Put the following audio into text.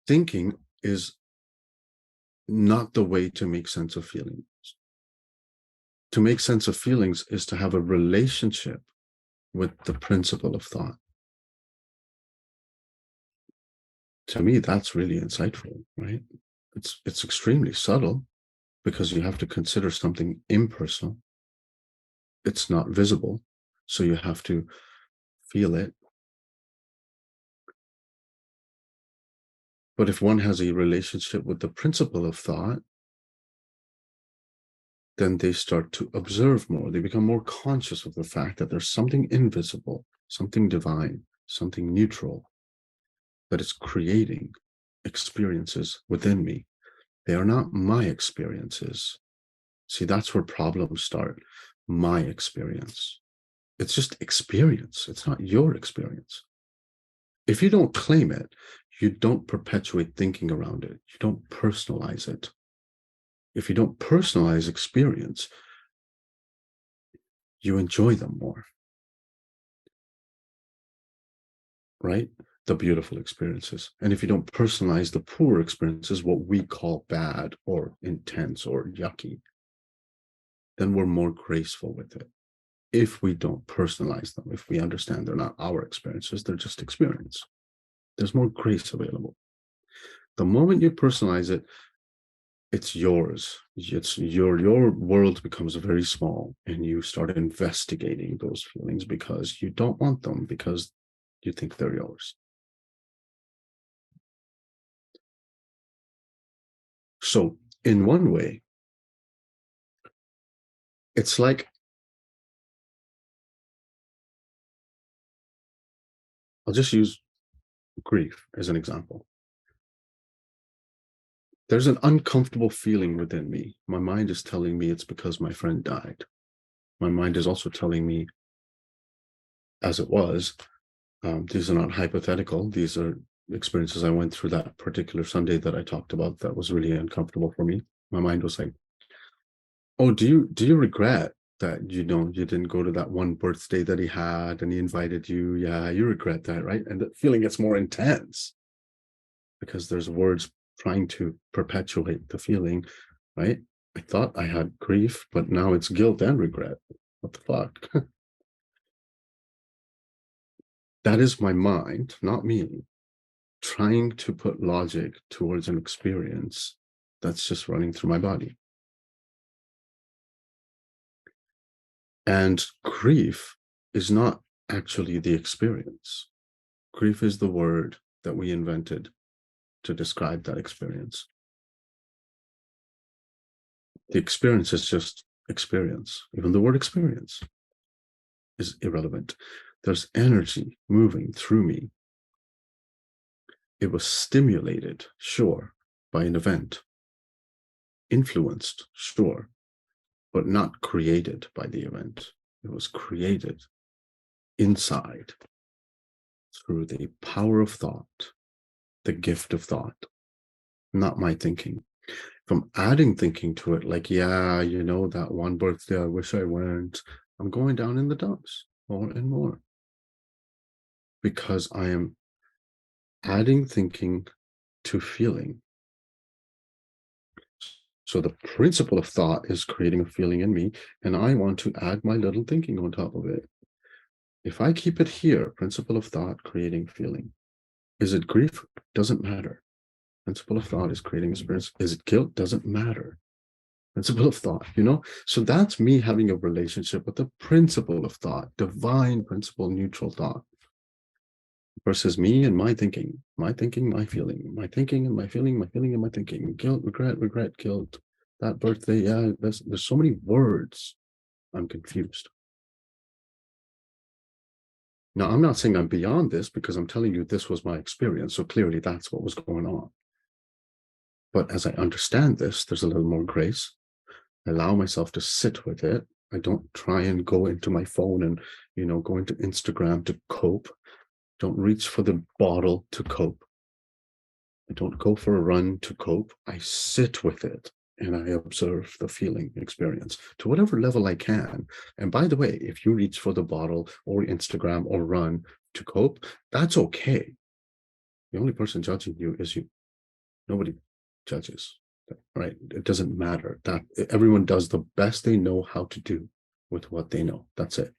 Thinking is not the way to make sense of feelings. To make sense of feelings is to have a relationship with the principle of thought. To me, that's really insightful, right? It's extremely subtle because you have to consider something impersonal. It's not visible, so you have to feel it. But if one has a relationship with the principle of thought, then they start to observe more. They become more conscious of the fact that there's something invisible, something divine, something neutral that is creating experiences within me. They are not my experiences. See, that's where problems start. My experience. It's just experience. It's not your experience. If you don't claim it, you don't perpetuate thinking around it. You don't personalize it. If you don't personalize experience, you enjoy them more, right? The beautiful experiences. And if you don't personalize the poor experiences, what we call bad or intense or yucky, then we're more graceful with it. If we don't personalize them, if we understand they're not our experiences, they're just experience, there's more grace available. The moment you personalize it, it's yours. It's your world becomes very small, and you start investigating those feelings because you don't want them, because you think they're yours. So in one way, it's like, I'll just use grief as an example. There's an uncomfortable feeling within me. My mind is telling me it's because my friend died. My mind is also telling me, as it was, these are not hypothetical. These are experiences I went through that particular Sunday that I talked about that was really uncomfortable for me. My mind was like, oh, do you regret that you didn't go to that one birthday that he had and he invited you? Yeah, you regret that, right? And the feeling gets more intense because there's words trying to perpetuate the feeling, right? I thought I had grief, but now it's guilt and regret. What the fuck? That is my mind, not me, trying to put logic towards an experience that's just running through my body. And grief is not actually the experience. Grief is the word that we invented to describe that experience. The experience is just experience. Even the word experience is irrelevant. There's energy moving through me. It was stimulated, sure, by an event. Influenced, sure, but not created by the event. It was created inside through the power of thought, the gift of thought, not my thinking. If I'm adding thinking to it, like, yeah, that one birthday, I wish I went, I'm going down in the dumps more and more because I am adding thinking to feeling. So the principle of thought is creating a feeling in me, and I want to add my little thinking on top of it. If I keep it here, principle of thought, creating feeling. Is it grief? Doesn't matter. Principle of thought is creating experience. Is it guilt? Doesn't matter. Principle of thought, So that's me having a relationship with the principle of thought, divine principle, neutral thought, versus me and my thinking, my feeling, my thinking and my feeling, and my thinking, guilt, regret, guilt, that birthday. Yeah, there's so many words. I'm confused. Now, I'm not saying I'm beyond this because I'm telling you this was my experience. So clearly that's what was going on. But as I understand this, there's a little more grace. I allow myself to sit with it. I don't try and go into my phone and, go into Instagram to cope. Don't reach for the bottle to cope. I don't go for a run to cope. I sit with it and I observe the feeling experience to whatever level I can. And by the way, if you reach for the bottle or Instagram or run to cope, that's okay. The only person judging you is you. Nobody judges, right? It doesn't matter that everyone does the best they know how to do with what they know. That's it.